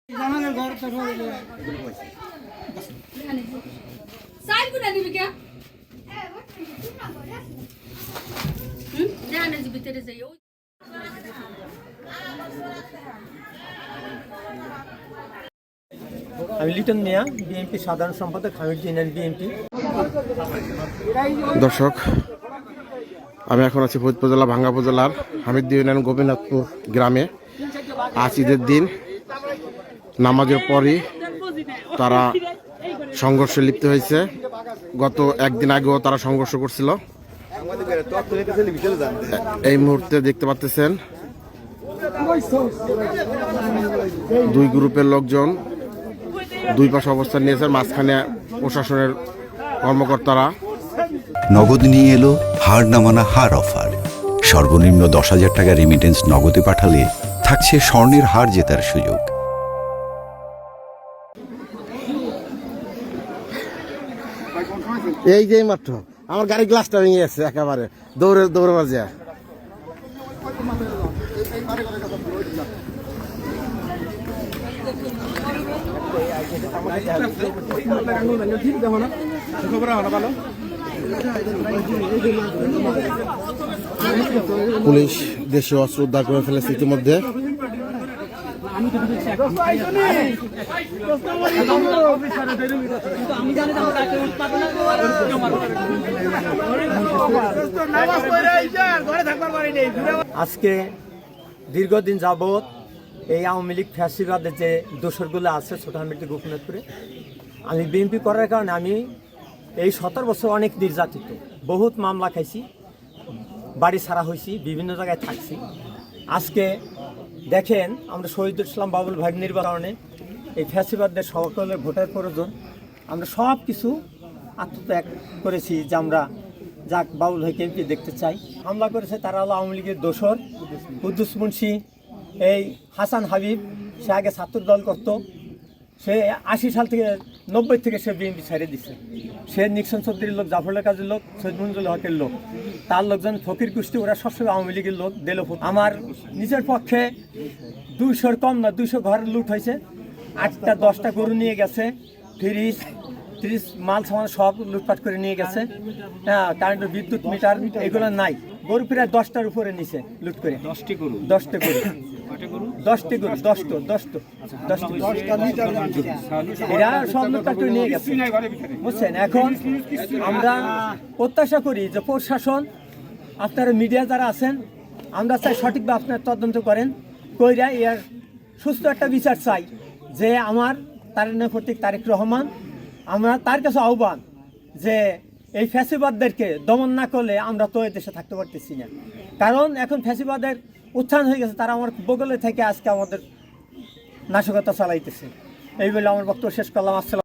আমি লিটন মিয়া, বিএনপি সাধারণ সম্পাদক, হামিদ ইউনিয়ন বিএনপি। দর্শক, আমি এখন আছি ফরিদপুর জেলা ভাঙ্গা উপজেলার হামিদ ইউনিয়ন গোপীনাথপুর গ্রামে। আজ ঈদের দিন, নামাজের পরই তারা সংঘর্ষে লিপ্ত হয়েছে। গত একদিন আগেও তারা সংঘর্ষ করছিল। এই মুহূর্তে দেখতে পাচ্ছেন দুই গ্রুপের লোকজন দুই পাশে অবস্থান নিয়েছে, মাঝখানে প্রশাসনের কর্মকর্তারা। নগদ নিয়ে এলো হার না মানা হার অফার। সর্বনিম্ন 10,000 টাকা রেমিটেন্স নগদে পাঠালে থাকছে স্বর্ণের হার জেতার সুযোগ। এই যে মাত্র আমার গাড়ি গ্লাসটা ভেঙে গেছে একেবারে দৌড়ে বাজে। পুলিশ দেশীয় অস্ত্র উদ্ধার করে ফেলেছে ইতিমধ্যে। আজকে দীর্ঘদিন যাবৎ এই আওয়ামী লীগ ফ্যাসিবাদের যে দোসরগুলো আছে ছোটহামিটি গোপীনাথপুরে, আমি বিএনপি করার কারণে আমি এই 17 বছর অনেক নির্যাতিত, বহুত মামলা খাইছি, বাড়ি ছাড়া হয়েছি, বিভিন্ন জায়গায় থাকছি। আজকে দেখেন, আমরা শহীদুল ইসলাম বাবুল ভাই নির্বাচনে এই ফ্যাসিবাদদের সকলের ভোটের প্রয়োজন, আমরা সব কিছু আত্মত্যাগ করেছি যে আমরা যাক বাবুল ভাইকে এমপি দেখতে চাই। হামলা করেছে তারা হলো আওয়ামী লীগের দোসর। কুদ্দুস মুন্সি, এই হাসান হাবিব, সে আগে ছাত্র দল করতো, সে 80 সাল থেকে 90 থেকে সে বিএনপি ছেড়ে দিচ্ছে। সে নিক্সন চৌধুরীর লোক, জাফরুল কাজের লোক, সৈয়দ মঞ্জুল হকের লোক, তার লোকজন ফকির কুষ্টি, ওরা সবসময় আওয়ামী লীগের লোক। দিল আমার নিজের পক্ষে 200-র কম না, 200 ঘরের লুট হয়েছে। 8টা 10টা গরু নিয়ে গেছে, ফ্রিজ 30 মাল সামান সব লুটপাট করে নিয়ে গেছে। হ্যাঁ, কারেন্টের বিদ্যুৎ মিটার এগুলো নাই। গরু প্রায় 10টার উপরে নিচে লুট করে। 10টি গরু এরা সব লুটপাট করে নিয়ে গেছে, বুঝছেন। এখন আমরা প্রত্যাশা করি যে প্রশাসন, আপনারা মিডিয়া যারা আছেন, আমরা চাই সঠিকভাবে আপনারা তদন্ত করেন, কইরা এর সুস্থ একটা বিচার চাই। যে আমার প্রতীক তারেক রহমান, আমরা তার কাছে আহ্বান যে এই ফ্যাসিবাদদেরকে দমন না করলে আমরা তো এই দেশে থাকতে পারতেছি না। কারণ এখন ফ্যাসিবাদের উত্থান হয়ে গেছে, তারা আমার বগলে থেকে আজকে আমাদের নাশকতা চালাইতেছে। এই বলে আমার বক্তব্য শেষ করলাম। আসসালাম।